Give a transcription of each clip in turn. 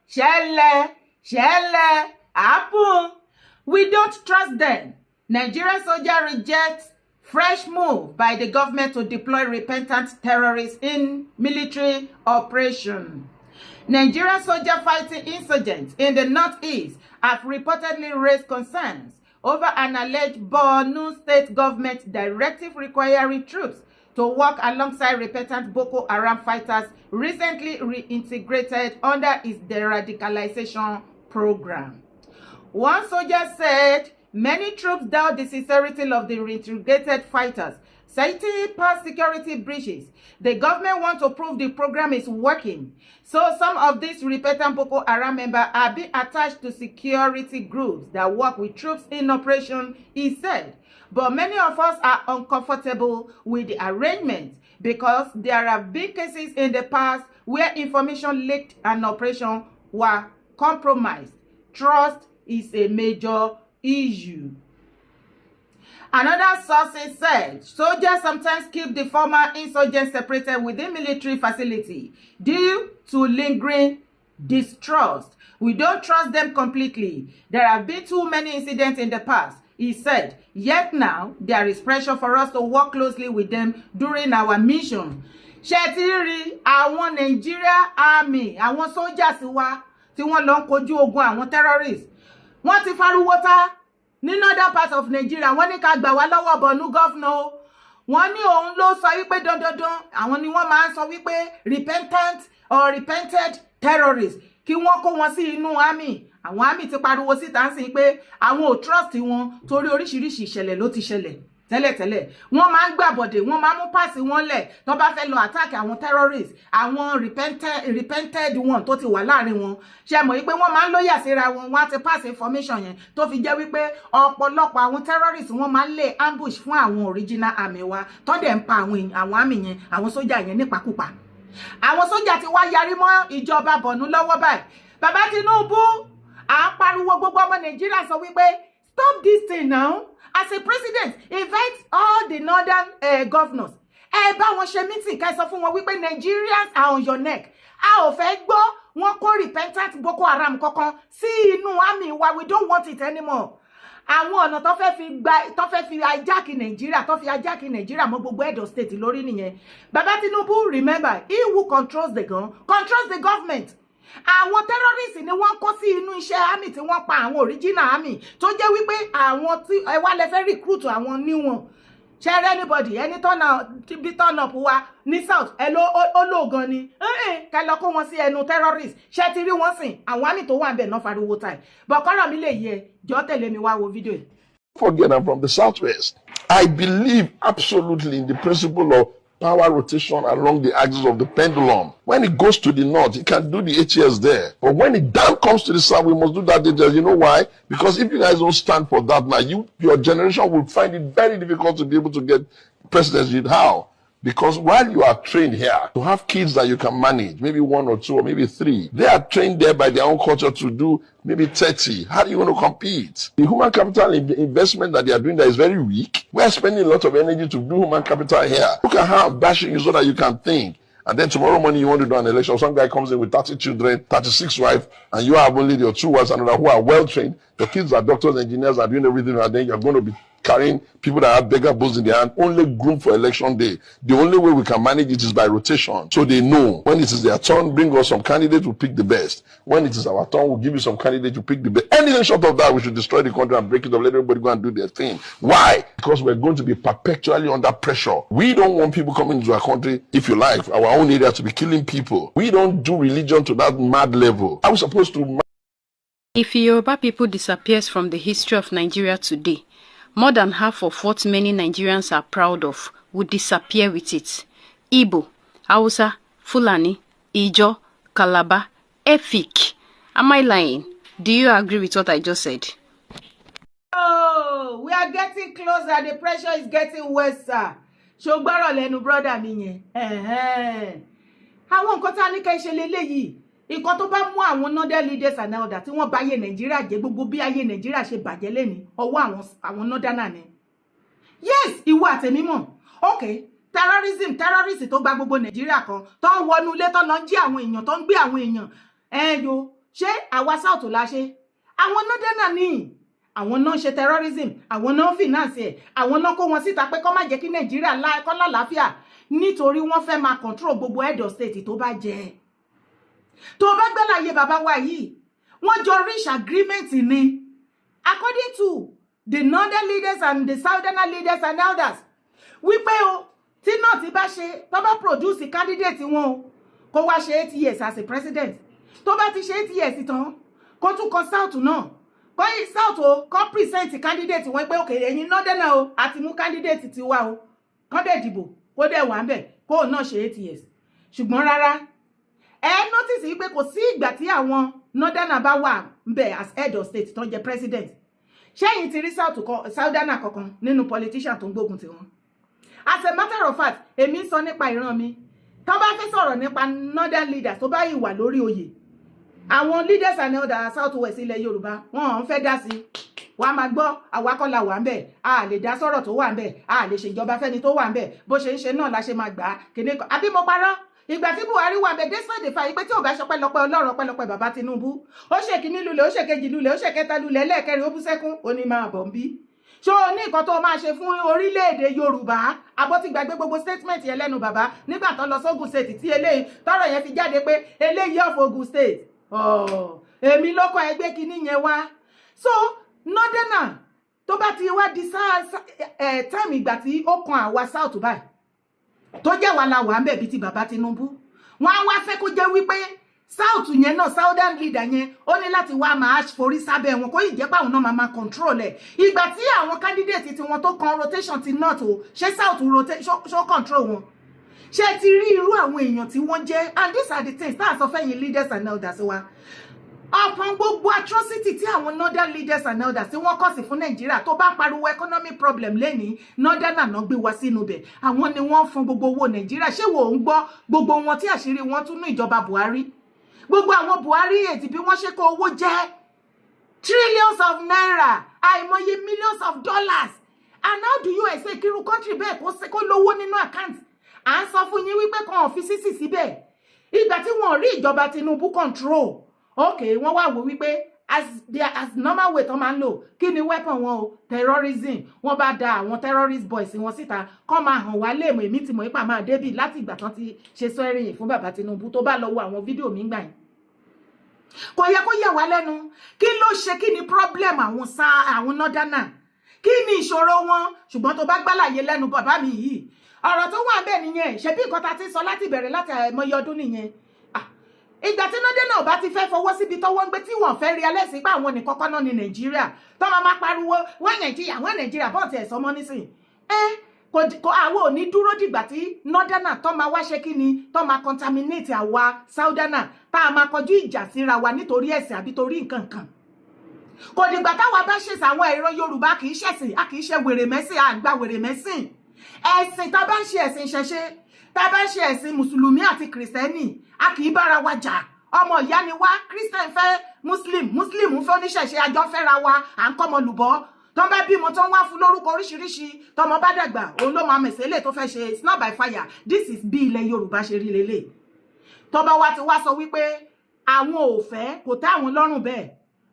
Shelle, happen. We don't trust them. Nigerian soldier rejects fresh move by the government to deploy repentant terrorists in military operation. Nigerian soldier fighting insurgents in the northeast have reportedly raised concerns over an alleged Borno state government directive requiring troops to work alongside repentant Boko Haram fighters recently reintegrated under its de-radicalization program. One soldier said many troops doubt the sincerity of the reintegrated fighters, citing past security breaches. The government wants to prove the program is working. So some of these repentant Boko Haram members are being attached to security groups that work with troops in operation, he said. But many of us are uncomfortable with the arrangement because there have been cases in the past where information leaked and operation were compromised. Trust is a major issue. Another source said soldiers sometimes keep the former insurgents separated within military facility due to lingering distrust. We don't trust them completely. There have been too many incidents in the past, he said. Yet now, there is pressure for us to work closely with them during our mission. Ṣé àwọn Nigeria Army, àwọn soldiers wa tí wọ́n lọ kojú ogun àwọn terrorists. Wọ́n ti fariwo ta ní northern part of Nigeria. Wọ́n ní ká gbà wá lọ́wọ́ Borno governor. Wọ́n ní òun ló sọ wípé dandandan. Àwọn ni wọ́n máa ń sọ wípé repentant or repented terrorists. Kí wọ́n kó wọn sí inú army. Àwọn army ti pariwo síta ń sìn pé àwọn ò trust wọn torí oríṣiríṣi ìṣẹ̀lẹ̀ ló ti ṣẹlẹ̀ tẹ́lẹ̀tẹ́lẹ̀. Wọ́n máa ń gbàbọ̀dè, wọ́n máa ń mú páàsì wọn lẹ̀ tó bá fẹ́ lọ attack àwọn terrorists, àwọn repented one tó ti wà láàrin wọn. Ṣé mọ̀ wípé wọ́n máa ń lóyà síra wọn, wọ́n á ti pass information yẹn tó fi jẹ́ wípé ọ̀pọ̀lọpọ̀ àwọn terrorists wọ́n máa ń lay ambush fún àwọn original army wa tó dẹ̀ ń pa àwọn army yẹn, àwọn sójà yẹn nípakúpa. Àwọn sójà ti wá yarí mọ́ ìjọba Borno lọ́wọ́ báyìí. Bàbá Tinubu à ń pariwo gbogbo ọmọ Nàìjíríà sọ wípé stop this thing now. As a president, invite all the northern governors. Bá wọn ṣe meeting ká sọ fún wọn wípé Nigerians are on your neck. A ò fẹ́ gbọ́ wọn kó repentant Boko Haram kankan sí inú army wa. We don't want it anymore. Àwọn ọ̀nà tó fẹ́ fi hijack Nigeria, tó fi hijack Nigeria mọ́ gbogbo Edo state lórí nìyẹn. Baba Tinubu, remember, he who controls the gun controls the government. Àwọn terrorists ni wọ́n kó sí inú iṣẹ́ army tí wọ́n pa àwọn original army tó jẹ́ wípé àwọn tí ẹ wá lè fẹ́ recruit àwọn new one. Share anybody any turn up wa ní south ẹ ló ológan ni ká lọ kó wọn sí ẹnu terrorists. Ṣé ti rí wọn sìn àwọn army tó wà ńbẹ̀ náà fariwo tai. But kọ́rọ̀ mi lè yẹ jọ tẹ̀lé mi wá wo video yìí. Forget I'm from the southwest. I believe absolutely in the principle of power rotation along the axis of the pendulum. When it goes to the north, it can do the 8 years there. But when it down comes to the south, we must do that 8 years. You know why? Because if you guys don't stand for that now, your generation will find it very difficult to be able to get presidency. How? Because while you are trained here to have kids that you can manage, maybe 1 or 2 or maybe 3, they are trained there by their own culture to do maybe 30. How do you want to compete? The human capital investment that they are doing there is very weak. We are spending a lot of energy to do human capital here. Look at how I'm bashing you so that you can think. And then tomorrow morning you want to do an election. Some guy comes in with 30 children, 36 wives, and you have only your 2 wives and another who are well trained. Your kids are doctors, engineers, are doing everything, and then you're going to be carrying people that have beggar bulls in their hand, only groomed for election day. The only way we can manage it is by rotation. So they know when it is their turn, bring us some candidate to pick the best. When it is our turn, we'll give you some candidate to pick the best. Anything short of that, we should destroy the country and break it up, let everybody go and do their thing. Why? Because we're going to be perpetually under pressure. We don't want people coming into our country, if you like, our own area to be killing people. We don't do religion to that mad level. Are we supposed to? If Yoruba people disappears from the history of Nigeria today, more than half of what many Nigerians are proud of would disappear with it. Igbo, Hausa, Fulani, Ijo, Calabar, Efik. Am I lying? Do you agree with what I just said? Oh, we are getting closer. The pressure is getting worse, sir. Ṣogbọ́rọ̀ lẹ́nu brother mi yẹn. Àwọn nǹkan tá ní ká ṣe leléyìí. Nǹkan tó bá mú àwọn northern leaders and all that tí wọ́n bá ayé Nàìjíríà jẹ́ gbogbo bí ayé Nàìjíríà ṣe bàjẹ́ lẹ́ni ọwọ́ àwọn northern ni. Yes, ìwọ àtẹ̀mí mọ̀. Okay, terrorism tó gba gbogbo Nàìjíríà kan tó ń wọnú ilé tó lọ jí àwọn èèyàn tó ń gbé àwọn èèyàn. Yo, ṣé àwa south la ṣe àwọn northern ní àwọn náà ṣe terrorism àwọn náà finance ẹ̀ àwọn náà kó wọn síta pé kó má jẹ́ kí Nàìjíríà kó lálàáfíà nítorí wọ́n fẹ́ máa control gbogbo head of state tó bá jẹ́ tó bá gbẹ́láyé bàbá wa yìí wọ́n jọ reach agreement ni according to the northern leaders and the southern leaders and elders wípé o tí náà ti bá ṣe tó bá produce candidate wọn o kó wá ṣe 8 years as a president tó bá ti ṣe 8 years tán kó tún kọ south náà kó yí south o kó present candidate wọn pé òkè ẹ̀yin northern o àti mú candidate ti wá o kó dẹ̀ dìbò kó dẹ̀ wà ń bẹ̀ kó náà ṣe 8 years ṣùgbọ́n rárá notice wípé kò sí ìgbà tí àwọn northern bá wà ń bẹ̀ as head of state tó jẹ́ president ṣẹ́yìn ti rí southern kankan nínú politician tó ń gbógun ti wọn as a matter of fact èmi sọ nípa ìran mi tó bá fẹ́ sọ̀rọ̀ nípa northern leaders tó bá yìí wà lórí oyè àwọn leaders and elders south west ilẹ̀ Yorùbá wọn ò fẹ́ dá sí wàá máa gbọ́ àwakọ́lá wà ń bẹ̀ a lè dá sọ̀rọ̀ tó wà ń bẹ̀ a lè ṣèjọba fẹ́ni tó wà ń bẹ̀ bó ṣe ń ṣe náà la ṣe máa gbà á kéde kan àbí mo parọ́ ìgbà tí Buhari wà bẹ̀ despite the fact pé tí ò bá ṣọpẹ́ lọ́pẹ́ Ọlọ́run ọpẹ́lọpẹ́ bàbá Tinubu ó ṣe kíní lulẹ̀ ó ṣe kejì lulẹ̀ ó ṣe kẹta lulẹ̀ lẹ́ẹ̀kẹrin ó bú sẹ́kún ó ní máa bọ̀ ń bí ṣó o ní nǹkan tó máa ṣe fún orílẹ̀-èdè Yorùbá abọ́ ti gbàgbé gbogbo statement yẹn lẹ́nu bàbá nígbà tó lọ sógun state tí eléyìí tọ́rọ̀ yẹn fi jáde pé eléyìí of Ogun state èmi ló kọ ẹgbẹ́ kíní yẹn wá so northerner tó bá ti wá di time ìgbà tí ó kan àwa south báyìí tó jẹ́ wà la wà ń bẹ̀ bí ti bàbá Tinubu wọ́n á wá fẹ́ kó jẹ́ wípé south yẹn náà southern leader yẹn ó ní láti wá máa forí sábẹ́ wọn kó yìí jẹ́ pé àwọn náà máa control ẹ̀ ìgbà tí àwọn candidate tí wọ́n tó kan rotation ti north o ṣé south ṣó control wọn ṣé ti rí irú àwọn èèyàn tí wọ́n jẹ́ and these are the things tá a sọ fẹ́yìn leaders and elders wa ọ̀pọ̀ gbogbo atrocity tí àwọn northern leaders and elders tí wọ́n kọ̀ sí fún Nàìjíríà tó bá pariwo economic problem lẹ́ni northern náà gbé wá sínú bẹ̀ àwọn ni wọ́n fún gbogbo owó Nàìjíríà ṣé wò ń gbọ́ gbogbo wọn tí àṣírí wọn tún ní ìjọba Buhari gbogbo àwọn Buhari ètì bí wọ́n ṣe kó owó jẹ́ trillions of naira àìmọye millions of dollars and how do you expect kí irú country bẹ́ẹ̀ kó lówó nínú account à ń sọ fún yín wípé kan fi sísì síbẹ̀ ìgbà tí wọ́n rí ìjọba Tinubu control okay wọ́n wá wò wípé as normal way tó máa ń lò kí ni weapon wọn o terrorism wọ́n bá da àwọn terrorist boys wọn síta kọ́ máa hàn wá léèmọ̀ èmi tí mo ipa máa débì láti ìgbà tán ti ṣe swearing fún bàbá Tinubu tó bá lọ wo àwọn fídíò mi gbà yẹn kò yẹ kó yà wá lẹ́nu kí ló ṣe kí ni problem àwọn northerner kí ni ìṣòro wọn ṣùgbọ́n tó bá gbàlàyé lẹ́nu bàbá mi yìí ọ̀rọ̀ tó wà bẹ́ẹ̀ nìyẹn ṣebí nǹkan ta ti sọ láti bẹ̀rẹ̀ láti àìmọye ọdún nìyẹn ìgbà tí northern náà bá ti fẹ́ fọwọ́ síbi tọ́wọ́ ń gbé tí wọ́n fẹ́ realize pé àwọn nìkan kọ́ náà ní Nàìjíríà tó máa pariwo wọ́n Nàìjíríà bọ́ọ̀ ti ẹ̀sọ́ mọ́ nísìn kò àwọn ò ní dúró dìgbà tí northerner tó máa wá ṣe kí ni tó máa contaminate àwa southerner tá a máa kọjú ìjà síra wa nítorí ẹ̀sìn àbí torí nǹkan kan kò dìgbà táwa bá ṣèṣì àwọn èrò Yorùbá kì í ṣẹ̀sìn a kì í ṣe wèrè mẹ́sìn àgbà wèrè mẹ́sìn ẹ̀sìn tá a bá ń ṣe ẹ̀sìn ṣẹṣẹ tá a bá ń ṣe ẹ̀sìn mùsùlùmí àti kìrìsìtẹ́nì a kì í bára wa jà ọmọ ìyá ni wá christian fẹ́ muslim fẹ́ oníṣẹ̀ṣe àjọ fẹ́ra wa à ń kọ́mọ lùbọ́ tó bá bímọ tó ń wá fún lórúkọ oríṣiríṣi tọmọ bá dàgbà òun ló máa mẹ̀sẹ̀ lè tó fẹ́ ṣe it's not by fire this is bí ilẹ̀ Yorùbá ṣe rí lélẹ̀ tó bá wá ti wá sọ wípé àwọn ò fẹ́ kò tẹ́ àwọn lọ́rùn bẹ́ẹ̀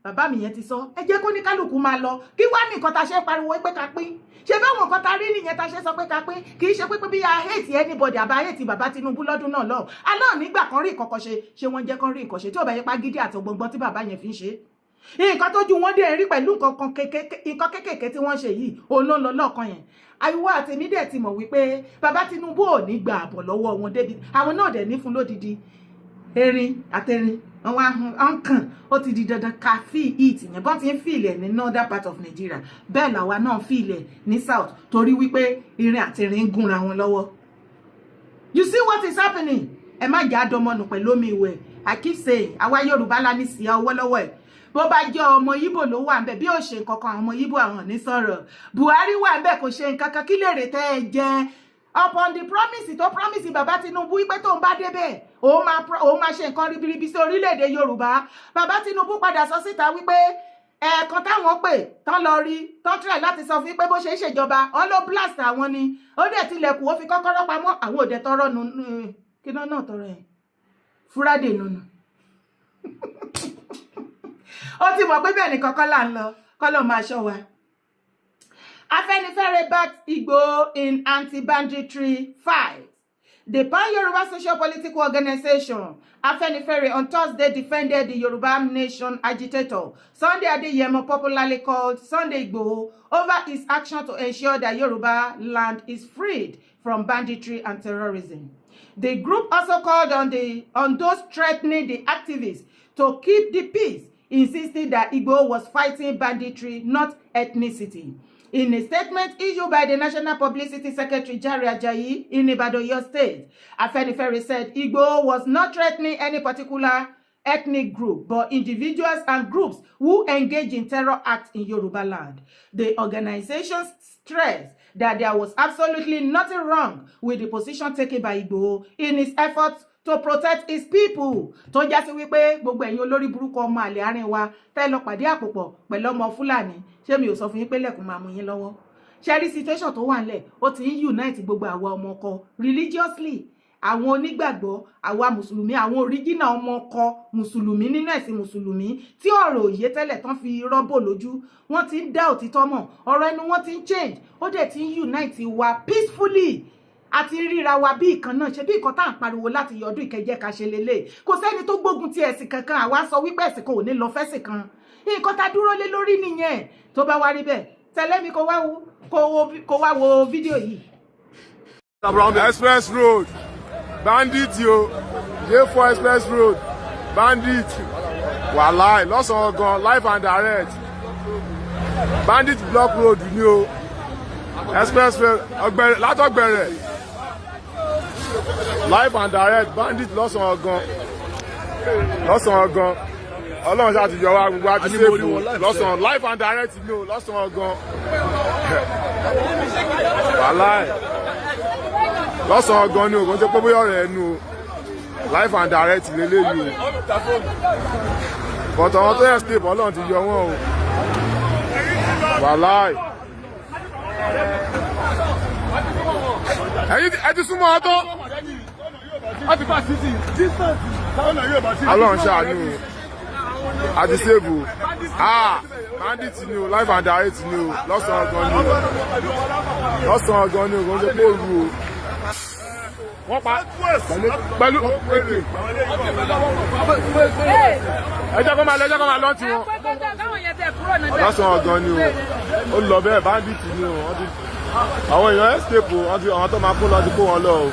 bàbá mi yẹn ti sọ ẹ jẹ́ kó ní kálukú máa lọ kí wá ní nǹkan ta ṣe pariwo pé ká pín ṣe báwọn nǹkan ta rí nìyẹn ta ṣe sọ pé ká pín kì í ṣe pé bí a hate anybody àbá hate bàbá Tinubu lọ́dún náà lọ aláà nígbà kan rí ìkọ̀kọ̀ ṣe wọ́n jẹ́ kan rí ìkọ̀ṣe tí ò bá yẹ pa gidi àti ọgbọ̀ngbọ́n tí bàbá yẹn fi ń ṣe nǹkan tó ju wọ́n dé rí pẹ̀lú nǹkan kékèké tí wọ́n ṣe yìí òun ló ń lọ lọ́ọ̀kan yẹn àìwọ́ àtẹ̀mí dẹ̀ ti mọ̀ wípé bàbá Tinubu ò ní gba àbọ̀ lọ́wọ́ wọn débi àwọn náà dẹ̀ ní fún lódidi erin àtẹrin wọn kàn ó ti di dandan ká feel it yẹn bọ́n ti ń feel ẹ̀ ní northern part of Nigeria bẹ́ẹ̀ làwa náà feel ẹ̀ ní south torí wípé irin àtẹrin ń gúnra wọn lọ́wọ́ you see what is happening ẹ má jà dọmọnù pẹ̀lú omi ìwẹ̀ I keep saying àwa Yorùbá la ní sí ọwọ́ lọ́wọ́ ẹ̀ bó bá jẹ́ ọmọ Ìgbò ló wà ńbẹ̀ bí ó ṣe nǹkan kan àwọn ọmọ Ìgbò àwọn ní sọ̀rọ̀ Buhari wà ńbẹ̀ kò ṣe nǹkan kan kí lè rè tẹ́ ẹ jẹ́ upon the promise tó promise bàbá Tinubu wípé tóun bá débẹ̀ òun máa ṣe nǹkan ribiribi sí orílẹ̀-èdè Yorùbá bàbá Tinubu padà sọ síta wípé ẹ̀ẹ̀kan táwọn pè tán lọ rí tán try láti sọ fún pé bó ṣe ń ṣèjọba wọn ló blast àwọn ni ó dẹ̀ tilẹ̀kùn ó fi kọ́kọ́rọ́ pamọ́ àwọn òde tọrọ nù kí náà tọrọ ẹ̀ fúrádé nùnù ó ti mọ̀ pé bẹ́ẹ̀ nìkan kọ́ là ń lọ kọ́ ló máa ṣọ́ wa. Afenifere backed Igbo in anti-banditry fight. The Pan-Yoruba Socio-Political Organization, Afenifere, on Thursday defended the Yoruba Nation agitator, Sunday Adeyemo, popularly called Sunday Igboho, over his action to ensure that Yoruba land is freed from banditry and terrorism. The group also called on those threatening the activists to keep the peace, insisting that Igboho was fighting banditry, not ethnicity. In a statement issued by the National Publicity Secretary Jare Ajayi in Ibadan, Oyo State, Afenifere said Igboho was not threatening any particular ethnic group, but individuals and groups who engage in terror acts in Yoruba land. The organization stressed that there was absolutely nothing wrong with the position taken by Igboho in his efforts to protect his people. Tó já sí wípé gbogbo ẹ̀yin olórí burúkú ọmọ àlè àárín wa tẹ́ lọ pàdé àpòpọ̀ pẹ̀lú ọmọ Fúlàní ṣé mi ò sọ fún yín pé lẹ́kùn máa mú yín lọ́wọ́. Ṣẹ́rí situation tó wà nílẹ̀ ó ti ń unite gbogbo àwa ọmọ ọkọ religiously, àwọn onígbàgbọ́, àwa mùsùlùmí, àwọn original ọmọ ọkọ mùsùlùmí nínú ẹ̀sìn mùsùlùmí tí ọ̀rọ̀ òye tẹ́lẹ̀ tán fi rọ́bò lójú wọ́n ti ń dá òtítọ́ mọ̀, ọ̀rọ̀ ẹnu wọn ti ń change, ó dẹ̀ ti ń unite wa peacefully. Àti ríra wa bí ìkan náà ṣe bí ìkan tá à ń pariwo láti yọdún ìkẹjẹ ká ṣe lélẹ̀. Kò sẹ́ni tó gbógun ti ẹ̀sìn kankan, àwa sọ wípé ẹ̀sìn kan ò ní lọ fẹ́sìn kan. Nǹkan tá dúró lé lórí nìyẹn. Tó bá wá rí bẹ́ẹ̀, tẹ̀lé mi kó wá wo fídíò yìí. Express Road, bandit yo, J4 Express Road, bandit. Wàláì lọ́sàn-án gan, live and direct. Bandit block road ni o. Express Road, látọ̀gbẹ̀rẹ̀. Live and direct, bandit lọ́sàn-án gan. Ọlọ́run ṣáà ti yọ wá gbogbo àti sèfù lọ́sàn-án live and direct ni o lọ́sàn-án gan. Wàláì lọ́sàn-án gan ni o kò ń ṣe pé bóyá ọ̀rẹ́ ẹnu o live and direct lélẹ́yìí o. But àwọn tó yẹ escape Ọlọ́run ti yọ wọ́n o. Wàláì. Ẹ ti súnmọ́ ọtọ́. Ọlọ́run ṣàánú o. Àti sèbù. Bandit ni o, live and direct ni o, lọ́sàn-án gan ni o. Lọ́sàn-án gan ni o, kò ń ṣe pé òru o. Wọ́n pa pẹ̀lú. Ẹ jẹ́ kó máa lọ tí wọn. Lọ́sàn-án gan ni o. Ó lọ bẹ́ẹ̀ bandit ni o. Àwọn èèyàn escape o, àwọn tó máa kó lọ ti kó wọn lọ o.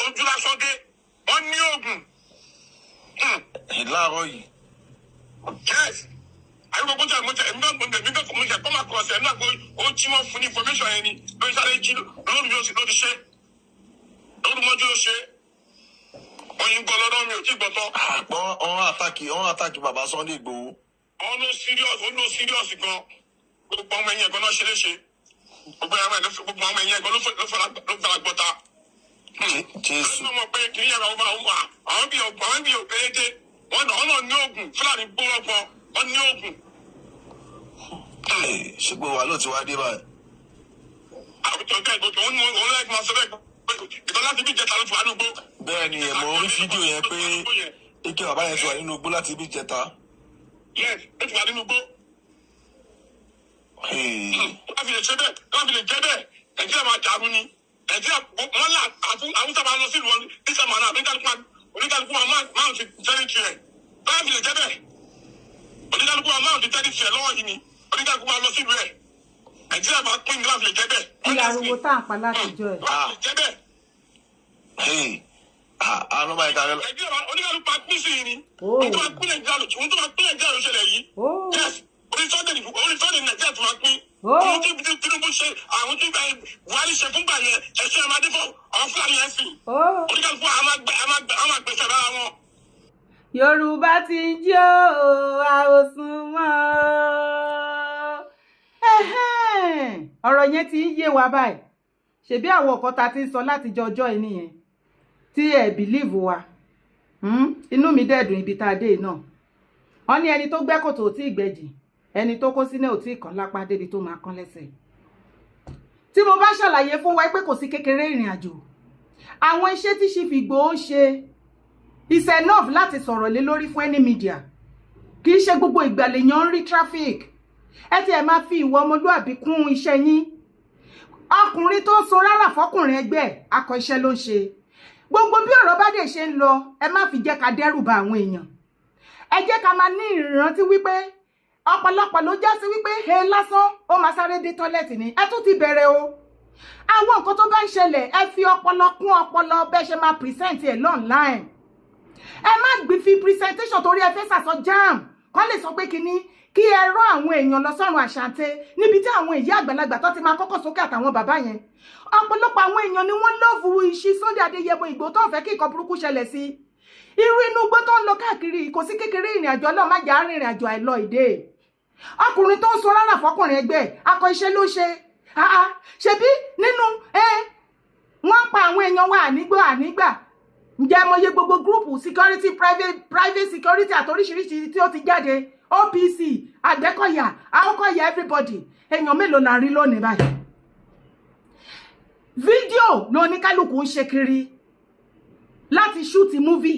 Ojúlásọdé, wọ́n ní oògùn. Láàárọ̀ yìí. Yes. Àyùkò kó tẹ̀ èmi náà kò mọ̀ jẹ́ kó máa kọ̀ ọ̀sẹ̀ náà pé ó jí wọ́n fún ní information yẹn ni lórí sáré jí lórí mi ló ti ṣe. Lórí mọ́jú ló ṣe. Oyin gbọ́ lọ́dọ̀ mi ò tí gbọ́ tán. Wọ́n àtàkì bàbá Sunday Igboho. Ó ló serious gan. Gbogbo ọmọ ẹ̀yìn ẹ̀gbọ́n náà ṣe léṣe. Gbogbo ọmọ ẹ̀yìn ẹ̀gbọ́n ló fara gbọ́ta. Jésù. Wọ́n mọ̀ pé kì í yẹra àwọn bí òbérédé wọ́n náà ní oògùn Fúlàní gbórọ́gbọ́n wọ́n ní oògùn. Ṣùgbọ́n wà ló ti wá dé báyìí. Àwùjọ bẹ́ẹ̀ gbogbo òun lẹ́yìn máa sọ bẹ́ẹ̀ ìtọ́ láti bí ìjẹta ló ti wà ní ugbó. Bẹ́ẹ̀ ni mo rí fídíò yẹn pé ike bàbá yẹn ti wà nínú ugbó láti bí ìjẹta. Yes, ó ti wà nínú ugbó. Láti lè ṣe bẹ́ẹ̀, láti lè jẹ́ bẹ́ẹ̀, Nàìjíríà máa dàrú ni. Nàìjíríà wọ́n là àwùjọ máa lọ sí ìlú wọn ní sàmánà oníkálukú máa ń fi jẹ́rìí tirẹ̀. Láti lè jẹ́ bẹ́ẹ̀, oníkálukú máa ń fi jẹ́rìí tirẹ̀ lọ́wọ́ yìí ni oníkálukú máa lọ sí ìlú ẹ̀. Nàìjíríà máa pín ní láti lè jẹ́ bẹ́ẹ̀. Kí ariwo tá à ń pa látijọ́ ẹ̀. Láti lè jẹ́ bẹ́ẹ̀. Àánú báyìí kárẹ́ lọ. Nàìjíríà oníkálukú máa pín sí i ni. Ohun tó máa pín Nàìjíríà ló ṣẹlẹ̀ yìí. Yes, onísọ́dẹ̀ Nàìjíríà tó máa pín. Ohun tí Tinubu ṣe, àwọn tí Buhari ṣe fúngbà yẹn, ẹ̀ṣẹ̀ ẹ̀ máa dé fún àwọn Fúlàní yẹn sí. Oníkálukú àwọn àgbẹ̀sẹ̀ lára wọn. Yorùbá ti ń jó àwòsùn mọ́. Ọ̀rọ̀ yẹn ti ń yé wa báyìí. Ṣebí àwọn ọ̀kan ta ti ń sọ láti jọ ọjọ́ yìí nìyẹn. Tí ẹ bìlíìfù wa. Inú mi dẹ̀dùn ibi tá a dé náà. Wọ́n ní ẹni tó gbẹ́ kòtò ò tí ì gbẹ́jì. Ẹni tó kó sínú ò tí ì kàn lápá débi tó máa kán lẹ́sẹ̀. Tí mo bá ṣàlàyé fún wa pé kò sí kékeré ìrìn àjò. Àwọn iṣẹ́ tí Chief Igboho ṣe it's enough láti sọ̀rọ̀ lé lórí fún any media. Kì í ṣe gbogbo ìgbà lèèyàn ń rí traffic. Ẹ ti ẹ̀ máa fi ìwà ọmọlúàbí kún iṣẹ́ yín. Ọkùnrin tó ń so rárá fọkùnrin ẹgbẹ́ akọ iṣẹ́ ló ń ṣe. Gbogbo bí ọ̀rọ̀ bá dẹ̀ ṣe ń lọ, ẹ má fi jẹ́ ká dẹ́rù ba àwọn èèyàn. Ẹ jẹ́ ká máa ní ìrántí wípé ọ̀pọ̀lọpọ̀ ló já sí wípé he lásán ó máa sáré dé tọ́lẹ̀tì ni. Ẹ tún ti bẹ̀rẹ̀ o. Àwọn nǹkan tó bá ń ṣẹlẹ̀, ẹ fi ọpọlọ kún ọpọlọ bẹ́ ṣe máa present ẹ̀ online. Ẹ má gbé fi presentation torí ẹ fẹ́ sàsọ jam. Kọ́ lè sọ pé kíní kí ẹ rán àwọn èèyàn lọ sọ́run àṣàǹtẹ̀ níbi tí àwọn ìyá àgbàlagbà tó ti máa kọ́kọ́ sókè àtàwọn bàbá yẹn. Ọ̀pọ̀lọpọ̀ àwọn èèyàn ni wọ́n lọ́ọ̀fù ìṣí Sunday Adéyẹmọ Ìgbòho tó ń fẹ́ kí nǹkan burúkú ṣẹlẹ̀ sí. Irú inú igbó tó ń lọ káàkiri kò sí kékeré ìrìn àjò Ọlọ́run má jà rìnrìn àjò àìlọ ìdè. Ọkùnrin tó ń so rárá fọkùnrin ẹgbẹ́ akọ iṣẹ́ ló ṣe. Ṣebí nínú wọ́n pa àwọn èèyàn wa ànígbà. Ǹjẹ́ mo yẹ gbogbo gúrùpù security private security àtoríṣiríṣi tí ó ti jáde OPC Àgbẹ̀kọ̀yà Àwòkọ̀yà everybody èèyàn mélòó la rí lónìí báyìí. Fídíò ló ní kálukú ń ṣe kiri láti ṣúùtì múvì.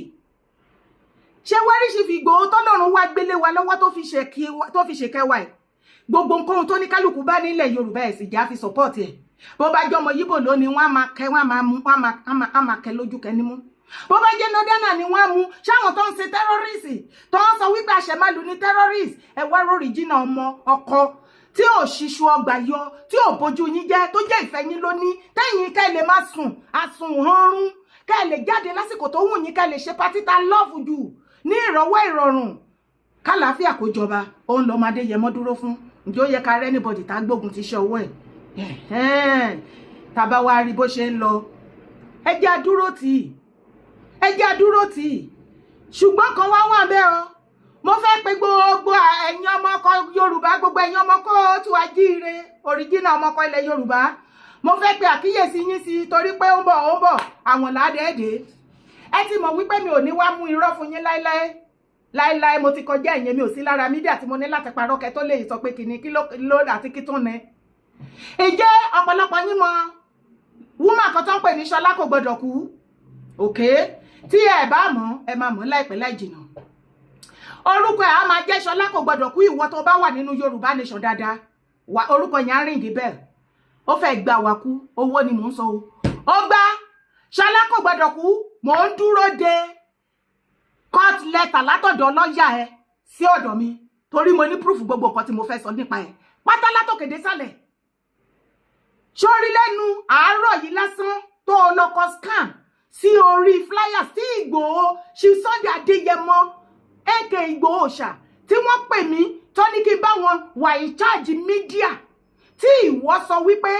Ṣé wáríṣì fi Ìgbòho tọ́lọ́run wá gbélé wa lọ́wọ́ tó fi ṣe kẹwàá ẹ̀. Gbogbo nǹkan tó ní kálukú bá nílẹ̀ Yorùbá ẹ̀ sì já fi support ẹ̀. Bó bá jọmọ Yíbò lónìí wọ́n á máa kẹ lójú kẹ nímú. Bó bá jẹ́ Northern ni wọ́n mú ṣáwọn tó ń ṣe terrorist tó ń sọ wípé àṣẹmálu ní terrorist ẹ wá róríjìnà ọmọ ọkọ tí ò ṣíṣú ọgbà yọ tí ò bójú yín jẹ́ tó jẹ́ ìfẹ́ yín lóní tẹ́yìn ká lè má sùn àsùn ọrùn ká lè jáde lásìkò tó wù yín ká lè ṣe pátí tá love jù ní ìrọ̀wọ́ ìrọ̀rùn kálàáfíà kó jọba òun lọ́mọ Adéyẹmọ dúró fún ǹjẹ́ ó yẹ ká rẹ́ anybody tá gbógun ti ṣe ọwọ́ ẹ̀ tàbá wa rí bó ṣe ń lọ ẹ jẹ́ àdúró tì í ṣùgbọ́n kan wá wà bẹ́ẹ̀ o mo fẹ́ pe gbogbo ẹ̀yin ọmọkọ Yorùbá gbogbo ẹ̀yin ọmọkọ tí wàá jíire original ọmọkọ ilẹ̀ Yorùbá mo fẹ́ pe àkíyèsí yín sí torí pé ó ń bọ̀ àwọn ládẹ́ẹ̀dẹ́ ẹ ti mọ̀ wípé mi ò ní wá mú irọ́ fún yín láéláé mo ti kọjá ìyẹn mi ò sí lára mídíà tí mo ní láti parọ́ kẹ́ tó lè sọ pé kìíní kí ló àti kí tún ní. Ìjẹ́ ọ̀pọ̀lọpọ̀ yín mọ wúmà kan tó ń pè ní Ṣọlá kò gbọdọ̀ kú òkè tí ẹ bá mọ̀ ẹ máa mọ̀ láìpẹ́ láì jìnnà. Orúkọ ẹ̀ á máa jẹ́ Ṣọlá kò gbọdọ̀ kú ìwọ tó bá wà nínú Yorùbá nation dáadáa orúkọ yẹn á rìn dí bẹ́ẹ̀ ó fẹ́ gbà wá kú owó ni mò ń sọ o ó gbá Ṣọlá kò gbọdọ̀ kú mò ń dúró de court letter látọ̀dọ̀ lọ́ọ̀yà ẹ sí ọ̀dọ̀ mi torí mo ní proof gbogbo nǹkan tí mo fẹ́ sọ nípa ẹ̀ pátá látòkèdè sálẹ̀ sórí lẹ́nu àárọ̀ yìí lásán tó lọ́kọ scam sí orí flyers tí Ìgbòho ṣe Sunday Adéyẹmọ aka Ìgbòho ṣà tí wọ́n pè mí tó ní kí n bá wọn wà in charge media tí ìwọ sọ wípé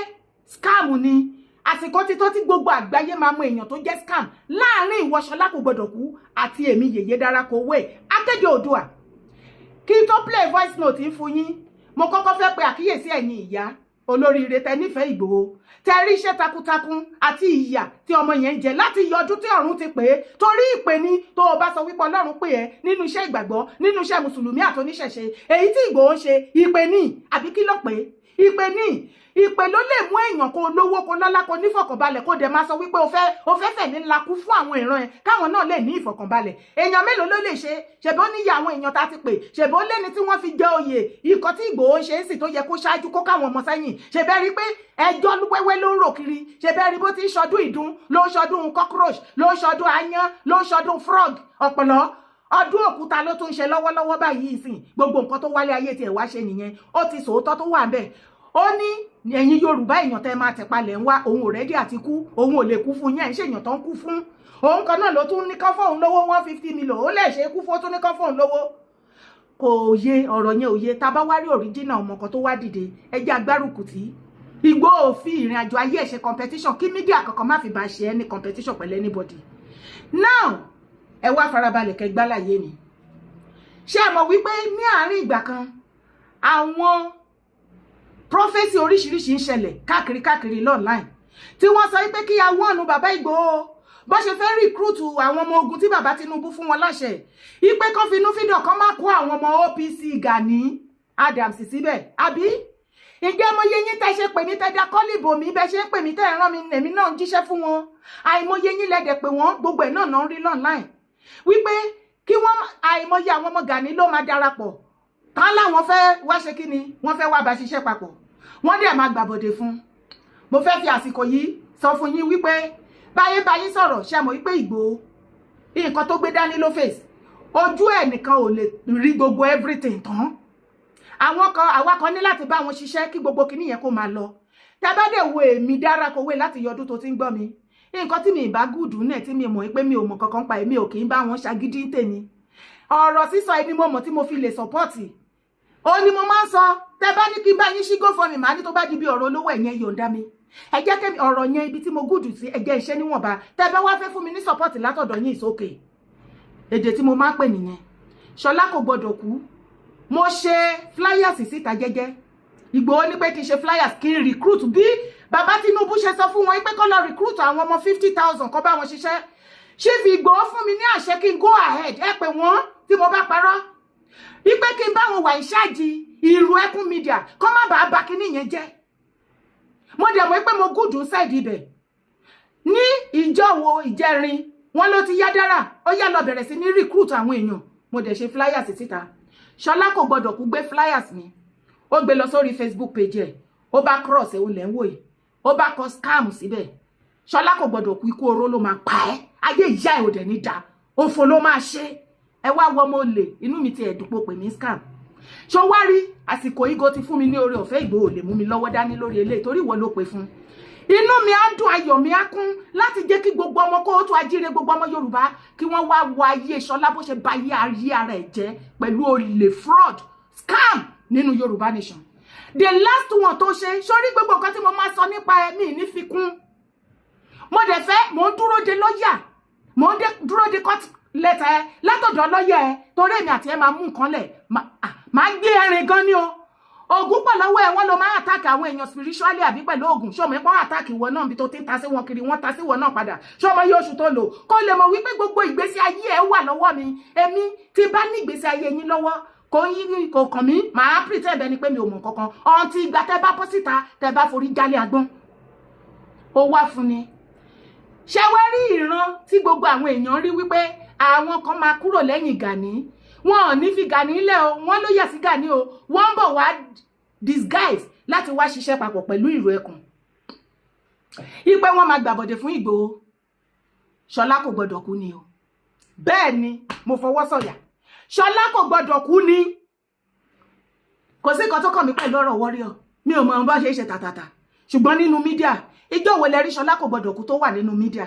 scam ni àsìkò tí tó tí gbogbo àgbáyé máa mọ èèyàn tó jẹ́ scam láàrin ìwọ Ṣọlá kò gbọdọ̀ kú àti èmi Yèyé Dára Kowee Akéde Oòduà kí n tó play voice note ń fún yín mo kọ́kọ́ fẹ́ pe àkíyèsí ẹ̀yin ìyá olóríire tẹ nífẹ̀ẹ́ Ìgbòho tẹ rí iṣẹ́ takuntakun àti ìyà tí ọmọ yẹn ń jẹ láti yọdún tí ọ̀run ti pè é torí ìpè ní tó o bá sọ wípé Ọlọ́run pè ẹ́ nínú iṣẹ́ ìgbàgbọ́ nínú iṣẹ́ mùsùlùmí àtòníṣẹ̀ṣe èyí tí Ìgbòho ń ṣe ìpè ní àbí kí ló pè é ìpè ní ìpè ló lè mú èèyàn kó lówó kó lọ́lá kó nífọ̀kànbalẹ̀ kó dẹ̀ máa sọ wípé o fẹ́ fẹ̀mí ńlá kú fún àwọn ìran ẹ̀ káwọn náà lè ní ìfọ̀kànbalẹ̀ èèyàn mélòó ló lè ṣe ṣèbó níyà àwọn èèyàn tá ti pè ṣèbó lẹ́ni tí wọ́n fi jẹ oyè ikọ̀ tí Ìgbòho ṣe é sì tó yẹ kó ṣáájú kó káwọn ọmọ sẹ́yìn ṣèbẹ́ rí pé ẹjọ́ wẹ́wẹ́ ló ń rò kiri ṣèbẹ́ rí bó ti ń ṣọdún ìdun ló ń ṣọdún cockroach ló ń ṣọdún aáyán ló ń ṣọdún frog ọ̀pọ̀lọ́ ọdún òkúta ló tún ṣe lọ́wọ́lọ́wọ́ báyìí ìsìn gbogbo nǹkan tó wálé ayé tiẹ̀ wá ṣe nìyẹn ó ti sòótọ́ tó wà ń bẹ̀ ó ní ẹ̀yin Yorùbá èèyàn tẹ́ máa tẹ̀palẹ̀ ń wá òun ò rẹ́dí àti kú òun ò lè kú fún yẹn ṣe èèyàn tó ń kú fún òun kan náà ló tún ní kán fóun lówó 150 million ó lè ṣe kú fún ó tún ní kán fóun lówó kò yé ọ̀rọ̀ yẹn ò yé tá bá wá rí original ọmọ kan tó wá dìde ẹjẹ́ agbárùkù tí Ìgbòho fi ìrìn àjò ayé ẹ̀ ṣe competition kí mídíà kankan má fi bá ṣe any competition pẹ̀lú anybody now ẹ wá farabalẹ̀ kẹ́ gbálàyé mi ṣé ẹ mọ̀ wípé ní àárín ìgbà kan àwọn prophecy oríṣiríṣi ń ṣẹlẹ̀ káàkiri online tí wọ́n sọ pé kí a wọ́ọ̀nù bàbá Ìgbòho bó ṣe fẹ́ recruit àwọn ọmọ ogun tí bàbá Tinubu fún wọn láṣẹ ipe kan finú fídíò kan máa kó àwọn ọmọ OPC Gani Adams síbẹ̀ àbí ǹjẹ́ mo yẹ yín tẹ́ ṣe pè mí tẹ́ da kọ́lìbò mi bẹ́ ṣe pè mí tẹ́ rán mi èmi náà ń jíṣẹ́ fún wọn àìmọye yín lẹ́dẹ̀ pé wọ́n gbogbo ẹ̀ náà ń rí online wípé kí wọ́n àìmọye àwọn ọmọ Gani ló máa darapọ̀ kan láwọn fẹ́ wá ṣe kí ni wọ́n fẹ́ wá bá ṣiṣẹ́ papọ̀ wọ́n dẹ̀ máa gbàbọ̀dè fún. Mo fẹ́ fi àsìkò yìí sọ fún yín wípé báyé sọ̀rọ̀ ṣe mọ̀ wípé Ìgbòho nǹkan tó gbé dání ló fèsì ojú ẹ̀ nìkan ò lè rí gbogbo everything tán. Àwa kan ní láti bá wọn ṣiṣẹ́ kí gbogbo kinní yẹn kó máa lọ. Tẹ́ bá dẹ̀ wo èmi Dára Kowé láti yọdún tó ti ń gbọ́ mi nǹkan tí mi ìbá gùdù náà tí mi mọ̀ pé mi ò mọ̀ kankan pa èmi ò kì í bá wọn ṣagídí tèmi. Ọ̀rọ̀ sísọ ẹni mo mọ̀ tí mo fi lè sọ́pọ́ọ̀tì ó ní mo máa ń sọ. Tẹ́ bá ní kí n bá yín ṣí GoFundMe màá ní tó bá di bí ọ̀rọ̀ olówó ẹ̀yẹn yọ̀ǹda mi. Ẹ jẹ́ kí ọ̀rọ̀ yẹn ibi tí mo gùdù sí ẹ jẹ́ iṣẹ́ níwọ̀nba. Tẹ́ bá wá fẹ́ fún mi ní sọ́pọ́ọ̀tì látọ̀dọ̀ yín ìsókè. Èdè tí mo máa ń pè nìyẹn. Ṣọlá kò gbọdọ̀ kú. Mo ṣe flyers síta jẹ́jẹ́. Ìgbòho ní pé kí n ṣe flyers kí n recruit bí bàbá Tinubu ṣe sọ fún wọn pé kó lọ recruit àwọn ọmọ 50,000 kó bá wọn ṣiṣẹ́. Chief Ìgbòho fún mi ní àṣẹ kí n go ahead ẹ pè wọ́n tí mo bá parọ́. Wípé kí n bá wọn wà ìṣáàjì ìrù ẹkún media kó má bàa bà kíní yẹn jẹ́. Mo dẹ̀ mọ̀ pé mo gùdù side ibẹ̀. Ní ìjọ́wọ́ ìjẹrin wọ́n ló ti yá Dára ó yá lọ bẹ̀rẹ̀ sí ní recruit àwọn èèyàn. Mo dẹ̀ ṣe flyers síta. Ṣọlá kò gbọdọ̀ kú gbé flyers mi. Ó gbé lọ sórí Facebook page ẹ̀. Ó bá cross ẹ̀ ó lẹ̀ ń wò yìí. Ó bá kọ scam síbẹ̀. Ṣọlá kò gbọdọ̀ kú ikú oró ló máa pa ẹ́. Ayé ìyá ẹ̀ ò dẹ̀ ní da. Òfò ló máa ṣe. Ẹ wá wọ mo lè inú mi ti ẹ̀dùnpọ̀ pè mí scam. Ṣó wá rí àsìkò Ìgò ti fún mi ní oore ọ̀fẹ́ Ìgbòho lè mú mi lọ́wọ́ dání lórí eléyìí torí ìwọ ló pè fún. Inú mi á dùn ayọ̀ mi á kún láti jẹ́ kí gbogbo ọmọ kó tó ajíire gbogbo ọmọ Yorùbá kí wọ́n wá wo ayé Ṣọlá bó ṣe ba ayé ara ẹ̀ jẹ́ pẹ̀lú olè fraud scam nínú Yorùbá nation. The last one tó ṣe sórí gbogbo nǹkan tí mo máa sọ nípa ẹ̀mí ní fikún. Mo dẹ̀ fẹ́ mo ń dúró de lọ́yà mo ń dúró de court letter ẹ látọ̀dọ̀ lọ́yà ẹ torí èmi àti ẹ máa mú nǹkan lẹ̀ máa gbé ẹrin gan ni o. Ogun pọ̀ lọ́wọ́ ẹ̀ wọ́n lọ máa attack àwọn èèyàn spiritually àbí pẹ̀lú ogun ṣó mọ̀ pé wọ́n attack ìwọ náà bí tó ti ń ta sí wọn kiri wọ́n ta sí ìwọ náà padà ṣó mọ̀ yóò oṣù tó lò kó lè mọ̀ wípé gbogbo ìgbésí ayé ẹ̀ wà lọ́wọ́ mi èmi tí bá ní ìgbésí ayé yín lọ́wọ́ kò kàn mí màá pretend ẹni pé mi ò mọ̀ kankan ọ̀ntì ìgbà tẹ́ bá bọ́ síta tẹ́ bá forí jálé agbọ́n ó wá fún ni. Ṣé wá rí ìran tí gbogbo àwọn èèyàn rí wípé àwọn kan máa kúrò lẹ́yìn Gani wọn ò ní fi Gani lẹ̀ o wọ́n ló yà sí Gani o wọ́n bọ̀ wá disguise láti wá ṣiṣẹ́ papọ̀ pẹ̀lú ìrù ẹkùn. Ipe wọ́n máa gbàbọ̀dè fún Ìgbòho. Ṣọlá kò gbọdọ̀ kú ni o. Bẹ́ẹ̀ ni mo fọwọ́ sọ̀yà. Ṣọlá kò gbọdọ̀ kú ni. Kò sí nǹkan tó kàn mí pẹ̀lú ọ̀rọ̀ warrior. Mi ò mọ̀ bá ṣe tàtàtà. Ṣùgbọ́n nínú mídíà ìjọ́ wo lẹ rí Ṣọlá kò gbọdọ̀ kú tó wà nínú mídíà.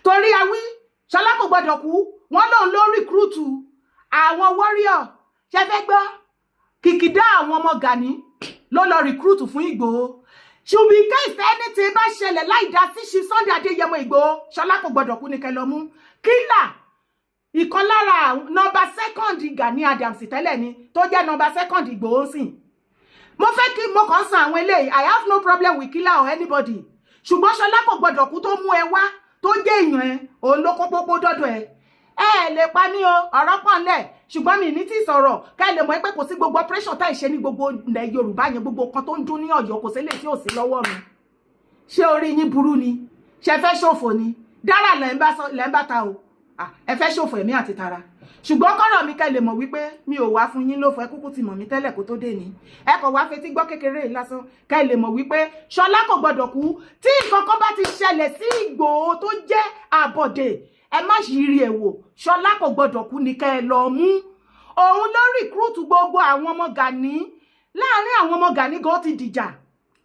Torí awí Ṣọlá kò gbọdọ̀ kú wọ́n lòun ló recruit àwọn warrior ṣe fẹ́ gbọ́ kìkìdá àwọn ọmọ Gani ló lọ recruit fún Ìgbòho. Ṣùgbọ́n case anything bá ṣẹlẹ̀ láì dá sí Chief Sunday Adéyẹmọ Ìgbòho Ṣọlá kò gbọdọ̀ kú ní kẹ́ lọ mú. Kílà ìkan lára number 2 Gani Adams tẹ́lẹ̀ ni tó jẹ́ number 2 Ìgbòho sìn. Mo fẹ́ kí mo kàn san àwọn eléyìí I have no problem with killer or anybody. Ṣùgbọ́n Ṣọlá kò gbọdọ̀ kú tó mú ẹ wá tó jẹ́ èèyàn ẹ òun ló kó pópó dọ́dọ̀ ẹ. Ẹ lè pa mí o ọ̀rọ̀ pọ̀ ńlẹ̀ ṣùgbọ́n mi ní tí sọ̀rọ̀ ká lè mọ̀ pé kò sí gbogbo operation tá ìṣe ní gbogbo ilẹ̀ Yorùbá yẹn gbogbo kan tó ń dún ní Ọ̀yọ́ kò sí lè tí ò sí lọ́wọ́ mi. Ṣé orí yín burú ni? Ṣé fẹ́ ṣòfò ni? Dára lẹ́ ń bá ta o. Ẹ fẹ́ ṣòfò ẹ̀mí àti tara. Ṣùgbọ́n kọ́rọ̀ mi ká lè mọ̀ wípé mi ò wá fún yín ló fẹ́ kúkú ti mọ̀ mí tẹ́lẹ̀ kó tó dé ni. Ẹ kò wá fetí gbọ́ kékeré lásán ká lè mọ̀ wípé Ṣọlá kò gbọdọ̀ kú tí nǹkan kan bá ti ṣẹlẹ̀ sí Ìgbòho tó jẹ́ àbọ̀dè ẹ má ṣìírí ẹ̀ wò Ṣọlá kò gbọdọ̀ kú ní kẹ́ ẹ lọ mú. Òun ló recruit gbogbo àwọn ọmọ Gani láàrin àwọn ọmọ Gani gan ti dìjà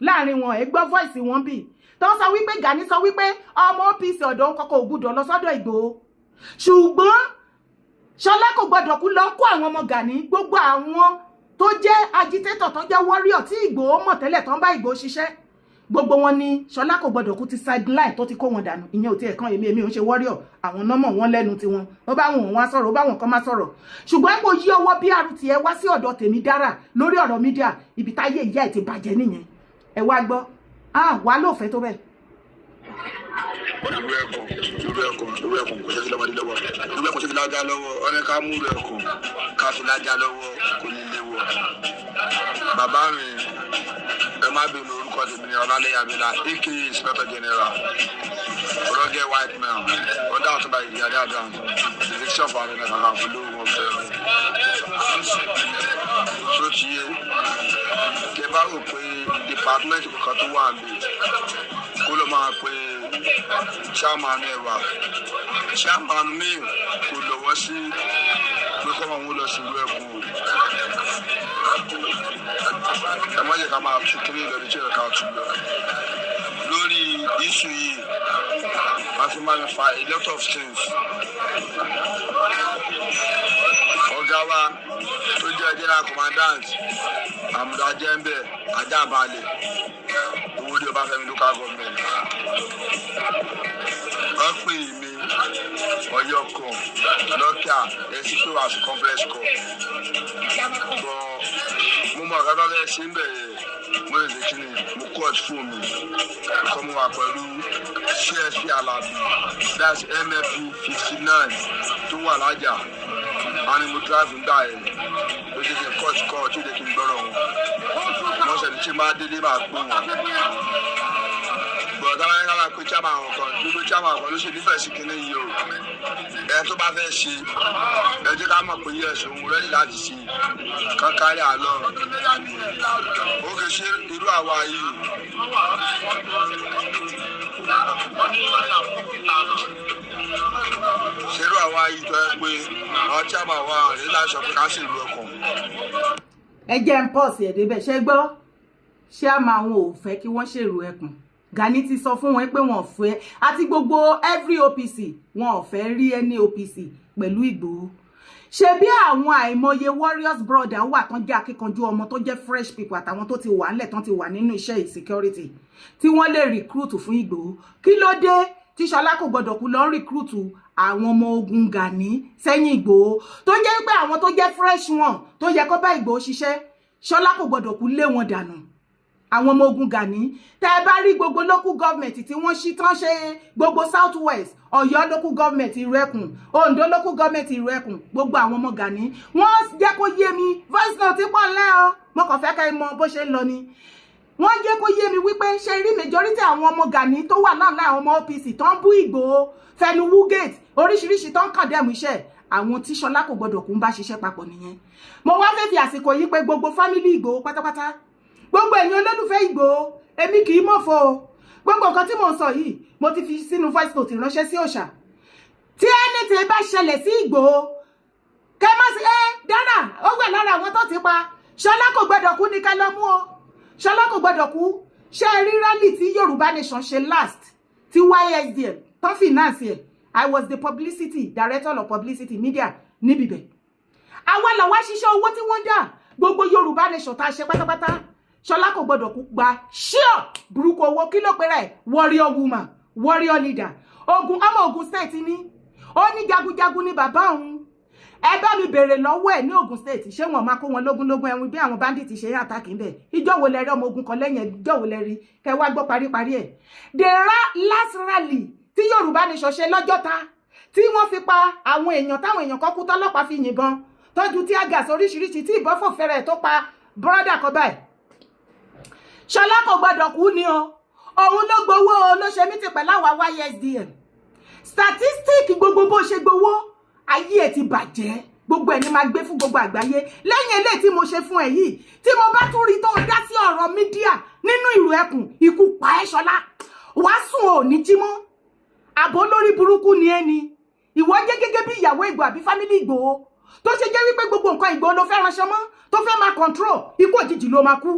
láàrin wọn ẹ gbọ́ voice wọn bì tó sọ wípé Gani sọ wípé ọmọ OPC ọ̀dọ́ kọ́kọ́ ò gbọdọ̀ lọ sọ́dọ̀ Ìgbòho. Ṣùgbọ́n Ṣọlá kò gbọdọ̀ kú lọ kó àwọn ọmọ Gani gbogbo àwọn tó jẹ́ agitator tó jẹ́ warrior tí Ìgbòho mọ̀ tẹ́lẹ̀ tó ń bá Ìgbòho ṣiṣẹ́ gbogbo wọn ni Ṣọlá kò gbọdọ̀ kú ti sideline tó ti kó wọn dànù ìyẹn ò tí ẹ̀kan èmi ò ń ṣe warrior àwọn nọ́mọ̀ wọn lẹ́nu tiwọn ó bá wọn wá sọ̀rọ̀ ó bá wọn kan má sọ̀rọ̀ ṣùgbọ́n epo yí ọwọ́ bí àrùtì ẹ wá sí ọ̀dọ̀ tèmi Dára lórí ọ̀rọ̀ mídíà ibi táyé ìyá ẹ̀ ti bàjẹ́ nìyẹn ẹ wá gbọ́ wà lóòfẹ́ tó bẹ́ẹ̀. Lórí ẹ̀kùn kò ṣe fi lọ́mọdé lọ́wọ́ lórí ẹ̀kùn ṣe fi lájà lọ́wọ́ ọ̀rẹ́ ká mú ẹ̀kùn ká fi lájà lọ́wọ́ kò ní léwọ́ bàbá mi ẹ má bínú orúkọ tèmi ni Ọlálẹ́yẹ Abíọ́lá aka Inspector General Ọlọ́gẹ́ white man ọ̀dà àtúbà ìyáálé àdán election for Ààrẹ Ọ̀nà Kakanfò lóhùn ọ̀fẹ́ tó ti yé tẹ bá rò pé department kan tó wà níbi kó ló máa pe chairman ẹ̀wà chairman mi kò lọ́wọ́ sí pé kọ́ máa ń lọ sí ìlú ẹ̀kún ẹ má jẹ́ ká máa tún kiri lórí tí ẹ̀ka tún lọ lórí iṣu yìí a fi máa ń fa a lot of things ọ̀gá wa tó jẹ́ general commandant Àmùdá Jẹ́ńbẹ̀ Ajábalẹ̀ owó ní Ọbáfẹ́mi local government wọ́n pè mí Ọ̀yọ́ kan lọ́kà ẹ̀sìn pé wàá sí complex kan mo mọ ọ̀gá bẹ́ẹ̀ ṣe ń bẹ̀rẹ̀ mo lè kí ni mo court fún mi kọ́ mo wà pẹ̀lú CSP Alábí that's MFP 59 tó wà lájà wọn ni mo drive ń gbà ẹ̀ ló jẹ́ kí n court kọ́ tí ó jẹ́ kí n gbọ́rọ̀ wọn mo sẹ́ni tí máa délé máa pè wọ́n bọ̀dá wọn yára pé chairman kan gbogbo chairman kan ló ṣe nífẹ̀ẹ́ sí kinní yìí o ẹ tó bá fẹ́ ṣe ẹ jẹ́ ká mọ̀ pé yẹ̀sùn òun rẹ́dí láti ṣe kankárí àlọ́ ó kè ṣe irú àwa yìí ṣerú àwa yìí tó ẹ pé àwọn chairman wa rí láṣọ pé ká ṣèlú ọkàn. ẹ jẹ́ ń pọ̀ sí ẹ̀dẹ́bẹ̀ ṣé gbọ́ ṣé àmọ́ àwọn ò fẹ́ kí wọ́n ṣèrò ẹkùn Gani ti sọ fún wọn pé wọn ò fẹ́ àti gbogbo every OPC wọn ò fẹ́ rí ẹni OPC pẹ̀lú Ìgbòho ṣe bí àwọn àìmọye warriors brother wà tán jẹ́ akíkanjú ọmọ tó jẹ́ fresh people àtàwọn tó ti wà ńlẹ̀ tán ti wà nínú iṣẹ́ security tí wọ́n lè recruit fún Ìgbòho kí ló dé tí Ṣọlá kò gbọdọ̀ kú lọ recruit àwọn ọmọ ogun Gani sẹ́yìn Ìgbòho tó jẹ́ pé àwọn tó jẹ́ fresh wọn tó yẹ kó bá Ìgbòho ṣiṣẹ́ Ṣọlá kò gbọdọ̀ kú lé wọn dànù àwọn ọmọ ogun Gani tẹ́ bá rí gbogbo local government tí wọ́n ṣí tán ṣe gbogbo south west Ọ̀yọ́ local government Ìrẹ̀kùn Ondo local government Ìrẹ̀kùn gbogbo àwọn ọmọ Gani wọ́n jẹ́ kó yé mi voice note pọ̀ ńlẹ́ o mo kàn fẹ́ ká mọ̀ bó ṣe ń lọ ni wọ́n jẹ́ kó yé mi wípé ṣe rí majority àwọn ọmọ Gani tó wà láàrin àwọn ọmọ OPC tó ń bú Ìgbòho fẹnu Wugate oríṣiríṣi tó ń kàndẹ́mù iṣẹ́ àwọn tí Ṣọlá kò gbọdọ̀ kú ń bá ṣiṣẹ́ papọ̀ nìyẹn mo wá fẹ́ fi àsìkò yìí pé gbogbo family Ìgbòho pátápátá gbogbo ẹ̀yin olólùfẹ́ Ìgbòho èmi kì í mọ̀fọ́ o gbogbo nǹkan tí mo ń sọ yìí mo ti fi sínú voice note ránṣẹ́ sí òòṣà tí ẹni tí bá ṣẹlẹ̀ sí Ìgbòho kẹ má sí dára ó wẹ̀ lára àwọn tó ti pa Ṣọlá kò gbọdọ̀ kú ní ká lọ mú o Ṣọlá kò gbọdọ̀ kú ṣe rí rally tí Yorùbá Nation ṣe last tí YSDM tó finance ẹ̀ I was the publicity director of publicity media níbibẹ̀ àwa làwa ṣiṣẹ́ owó tí wọ́n dá gbogbo Yorùbá Nation tá a ṣe pátápátá Ṣọlá kò gbọdọ̀ kú gba ṣíọ burúkú owó kí ló pera ẹ̀ warrior woman warrior leader ogun ọmọ Ogun State ni ó ní jagunjagun ní bàbá òun ẹ bá mi bèrè lọ́wọ́ ẹ̀ ní Ogun State ṣé wọ́n máa kó wọn lógúnlógún ẹ̀wọ̀n bí àwọn bandit ṣe ń àtàkì ń bẹ̀ ìjọ́ wo lẹ rí ọmọ ogun kan lẹ́yìn ìjọ́ wo lẹ rí kẹ wá gbọ́ paríparí ẹ̀ the last rally tí Yorùbá Nation ṣe lọ́jọ́ta tí wọ́n fi pa àwọn èèyàn táwọn èèyàn kan kú tọ́lọ́pàá fi yìnbọn tọ́jú tí àgàs oríṣiríṣi tí ìbọn fò fẹ́rẹ̀ tó pa brother kan báyìí Ṣọlá kò gbọdọ̀ kú ni o òun ló gbowó ló ṣe mí ti pẹ̀lú àwa YSDM statistic gbogbo bó ṣe gbowó ayé ẹ̀ ti bàjẹ́ gbogbo ẹ̀ ni máa gbé fún gbogbo àgbáyé lẹ́yìn eléyìí tí mo ṣe fún ẹ yìí tí mo bá tún rí tó dá sí ọ̀rọ̀ mídíà nínú Ìrẹ̀kùn ikú pa ẹ́ Ṣọlá wàá sùn ò ní jí mọ́ àbò lórí burúkú ni ẹni ìwọ jẹ́ gẹ́gẹ́ bí ìyàwó Ìgbòho àbí fámílì Ìgbòho tó ṣe jẹ́ wípé gbogbo nǹkan Ìgbòho ló fẹ́ ránṣẹ́ mọ́ tó fẹ́ máa control ikú òjijì ló máa kú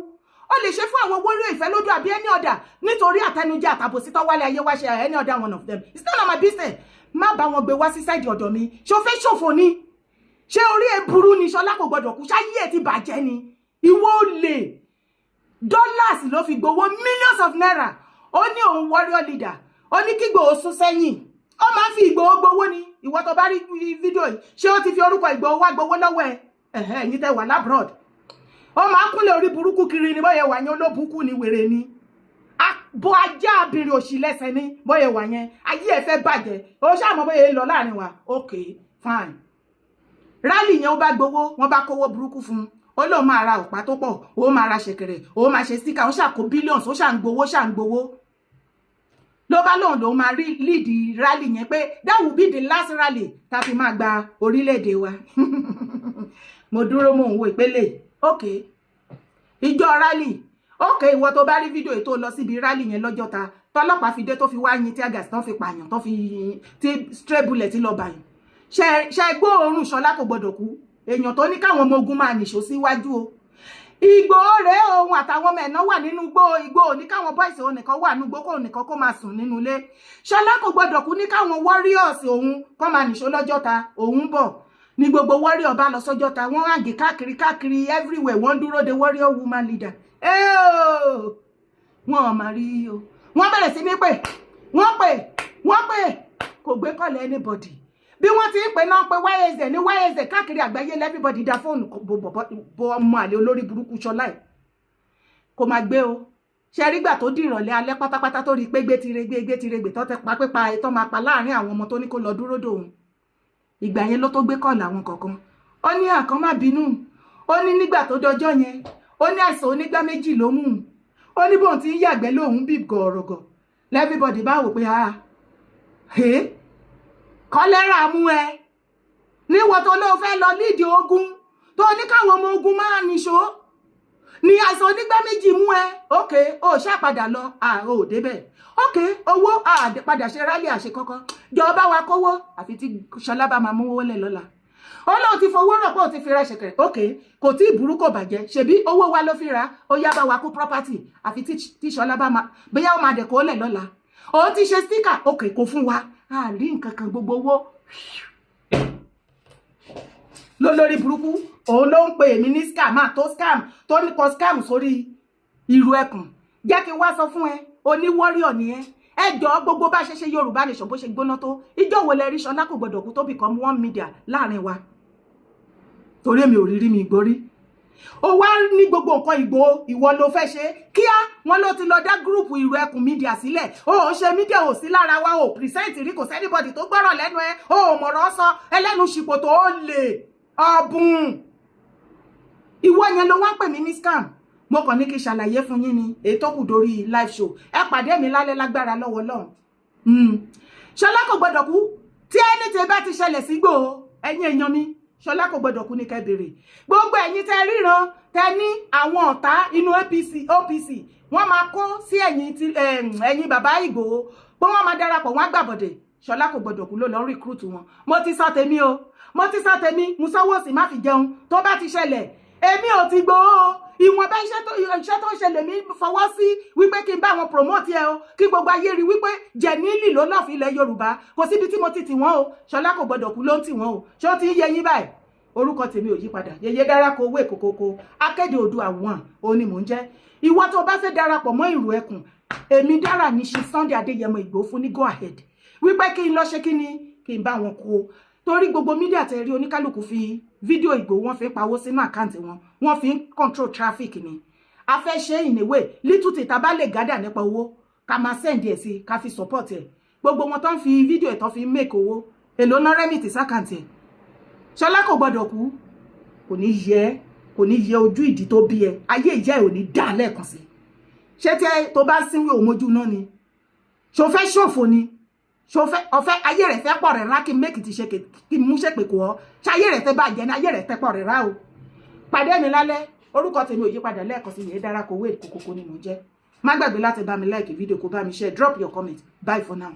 ó lè ṣe fún àwọn warrior ìfẹ́ lódò àbí any other nítorí àtẹnujẹ àtàbòsí tó wálé ayé wá ṣe any other one of them it's not my business má bá wọn gbé wá sí side ọ̀dọ̀ mi ṣó fẹ́ ṣòfò ni ṣé orí ẹ burú ni Ṣọlá kò gbọdọ̀ kú ṣáyé ẹ ti bàjẹ́ ni ìwọ olè dollars ló fi gbowó millions of naira ó ní òun warrior leader ó ní kí Ìgbòho sún sẹ́yìn ó máa ń fi Ìgbòho gbowó ni ìwọ tó bá rí fídíò yìí ṣé ó ti fi orúkọ Ìgbòho wá gbowó lọ́wọ́ ẹ ẹ̀yin tẹ́ wà labroad ó máa kúnlẹ̀ orí burúkú kiri ni bóyá wà yẹn olóbùkú ni wèrè ni bó ajá abìnrin òṣì lẹ́sẹ̀ ní bóyá wà yẹn ayé ẹ̀ fẹ́ bàjẹ́ ó ṣàmọ́ bóyá lọ láàrin wa ok fine rally yẹn ó bá gbowó wọ́n bá kówó burúkú fún ó lóun máa ra ọ̀pá tó pọ̀ ó máa ra ṣẹ̀kẹ̀rẹ̀ ó máa ṣe síkà ó ṣàkó billions ó ṣàǹgbowó ló bá lóun máa rí lead rally yẹn pé that will be the last rally tá fi máa gba orílẹ̀-èdè wa mo dúró mò ń wo ìpele okay ìjọ rally okay ìwọ tó bá rí fídíò èyí tó lọ síbi rally yẹn lọ́jọ́ ta tọ́lọ́pàá fi dé tó fi wá yin tear gas tán fi pààyàn tán fi tí stray bullet lọ bàyàn ṣe gbóòórùn Ṣọlá kò gbọdọ̀ kú èèyàn tó ní káwọn ọmọ ogun máa nìṣó síwájú o Ìgbòho rèé òun àtàwọn ọmọ ẹ̀nà wà nínú Ìgbòho ní káwọn boys òun nìkan wà nínú kó nìkan kó máa sùn nínú ilé Ṣọlá kò gbọdọ̀ kú ní káwọn warriors òun kó máa nìṣó lọ́jọ́ ta òun bọ̀ ní gbogbo warrior bá lọ sọ́jọ́ ta wọ́n hàngì káàkiri everywhere wọ́n dúró de warrior woman leader wọ́n máa rí o wọ́n bẹ̀rẹ̀ sí ní pé wọ́n pè kò gbé kọ́lẹ̀ anybody bí wọ́n ti ń pè náà pé YSZ ní YSZ káàkiri àgbáyé everybody dá fóònù bo ọmọ àlè olórí burúkú Ṣọlá ẹ̀ kò máa gbé o ṣe rí gbà tó di ìrọ̀lẹ́ alẹ́ pátápátá tó rí pé gbé tiregbe tó tẹ pa pípa ẹ̀ tó máa pa láàrin àwọn ọmọ tó ní kó lọ dúró dòun ìgbà yẹn ló tó gbé kọ́ọ̀lù àwọn kọ̀ọ̀kan ó ní àkàn má bínú ó ní nígbà tó dọjọ́ yẹn ó ní àìsàn onígbá méjì ló mú ó ní bóun ti ń yàgbẹ́ lóun bí gọ̀ọ̀rọ̀gọ̀ everybody bá wò pé kọ́lẹ́rà mú ẹ níwọ̀n tó ló fẹ́ lọ lídìí ogun tó ní káwọn ọmọ ogun máa nìṣó ní àìsàn onígbá méjì mú ẹ ókè ó ṣàpadà lọ àárò débẹ̀ ókè owó àpadà ṣe rálì àṣekọ́kọ́ jọba wa kówó àfi tí Ṣọlá bá máa mú owó lẹ̀ lọ́la ó lóun ti fowó rọ̀ pé ó ti fi ra ṣẹ̀kẹ̀rẹ̀ ókè kò tí ì burú kò bàjẹ́ ṣebí owó wa ló fi ra ó yá bá wa kó property àfi tí Ṣọlá bá máa bóyá ó máa dẹ̀ kó lẹ̀ lọ́la ó ti ṣe sticker ókè kò fún wa àrí nǹkan kan gbogbo owó lórí burúkú òun ló ń pè èmi ní scam tó ní kọ scam sórí ìrù ẹkùn jẹ́ kí n wá sọ fún ẹ oní warrior ni ẹ jọ̀ọ́ gbogbo bá ṣe Yorùbá nation bó ṣe gbóná tó ìjọ wo lẹ rí Ṣọlá kò gbọdọ̀ kú tó become one media láàrin wa torí èmi ò rírí mi ìgbórí ó wá ní gbogbo nǹkan ìwọ ló fẹ́ ṣe kíá wọn ló ti lọ dá gúrùpù ìrù ẹkùn mídíà sílẹ̀ ó ṣe mídíà ò sí lára wa ò pìrìsẹ́ǹtì rí kò sẹ́nìbọ̀dì tó gbọ́rọ̀ lẹ́nu ẹ ó mọ̀rọ̀ sọ ẹlẹ́nu ṣìpò tó ó lè ọ̀bùn ìwọ yẹn ló wá pè mí ní scam mo kàn ní kí ṣàlàyé fún yín ni èyí tó kù dórí live show ẹ pàdé mi lálẹ́ lágbára lọ́wọ́ Ọlọ́run Ṣọlá kò gbọdọ̀ kú tí ẹni tẹ bá ti ṣẹlẹ̀ sí Ìgbòho ẹ̀yin èèyàn mi Ṣọlá kò gbọdọ̀ kú ní kẹ́ bèrè gbogbo ẹ̀yin tẹ ríran tẹ ní àwọn ọ̀tá inú OPC wọ́n máa kó sí ẹ̀yìn bàbá Ìgbòho pé wọ́n máa darapọ̀ wọ́n gbàbọ̀dẹ̀ Ṣọlá kò gbọdọ̀ kú ló lọ recruit wọn mo ti sọ tèmi mo sanwó sí má fi jẹun tó bá ti ṣẹlẹ̀ èmi ò ti Ìgbòho ìwọ̀nba iṣẹ́ tó ń ṣẹlẹ̀ mi fọwọ́ sí wípé kí n bá wọn promote ẹ o kí gbogbo ayé rí wípé jẹ̀nílì ló lọ́ọ̀fì ilẹ̀ Yorùbá kò síbi tí mo ti tì wọ́n o Ṣọlá kò gbọdọ̀ kú ló ń tì wọ́n o ṣé ó ti ń yẹ yín báyìí orúkọ tèmi ò yí padà Yèyé Dárákọ owó èkókókó akéde Oòduà àwọn òun ni mò ń jẹ́ ìwọ tó bá fẹ́ darapọ̀ mọ́ ìrù ẹkùn èmi dára ní ṣe Sunday Adéyẹmọ Ìgbòho fún ní go ahead wípé kí n lọ ṣe kí n bá wọn kó torí gbogbo mídíà tẹ rí oníkálùkù fi fídíò Ìgbòho wọ́n fi pawó sínú àkáǹtì wọn wọ́n fi ń control traffic ni a fẹ́ ṣe ìníwé little tita bá lè gádà nípa owó ká máa send ẹ̀ sí ká fi support ẹ̀ gbogbo wọn tó ń fi fídíò ẹ̀ tó fi make owó èlò náà rẹ́mìtì sákàǹtì ẹ̀ Ṣọlá kò gbọdọ̀ kú kò ní yẹ ojú ìdí tó bí ẹ ayé ìyá ẹ̀ ò ní dá lẹ́ẹ̀kan sí ṣé tí tó bá sínwé òmojú náà ni ṣó fẹ́ ṣòfò ni ọ̀fẹ́ ayé rẹ̀ fẹ́ pọ̀ rẹ̀ rá kí n mékì ti ṣe kí n mú ṣèpè kò ọ́ ṣe ayé rẹ̀ fẹ́ bàjẹ́ ní ayé rẹ̀ fẹ́ pọ̀ rẹ̀ rá o pàdé mi lálẹ́ orúkọ tèmi ò yí padà lẹ́ẹ̀kan sí Yèyé Dárákọ owó èkókókó ni mò ń jẹ́ má gbàgbé láti bá mi like fídíò kó bá mi share drop your comment bye for now.